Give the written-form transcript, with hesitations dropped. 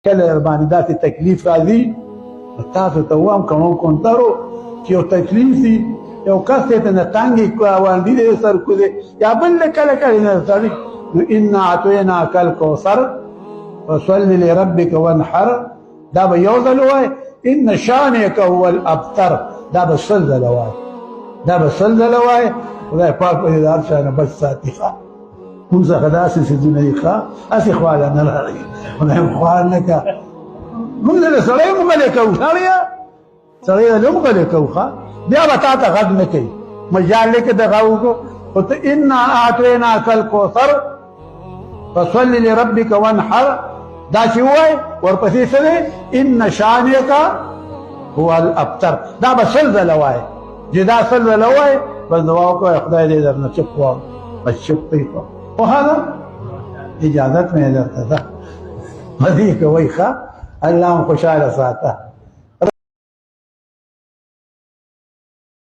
کله باندې داسې تکلیف راځي تاسو ته وایم کوم کونترو چې یو تکلیف دي یو کس ته نه تانګي واندې دې سر کو دې یا بل کله کله نه سړي ان اعطيناك الكوثر فصل لربك وانحر دا به یو ځل وای ان شانك هو الابتر دا به سل ځل وای دا به سل ځل وای خدای پاک دې دار شانه بس ساتيخه موږ څنګه داسې سيزونه یې ښه اسې خواله نه لري خدای خوان نه کا موږ له سړی مغلې کوو سړی له مغلې کوو بیا به تا ته غږ نه کوي مجال کې دغه وکړو او ته انا اعطيناك الكوثر فصل لربك وانحر دا چې وای ورپسې څه دی ان شانك هو الابتر دا به سل ځله وای چې دا سل ځله وای بس دعا وکړه خدای دې درنه چپ واړ بس چپ پرې کړه وهذا اجازت مې درته ده مزید کوي ښه الله خوشاله ساته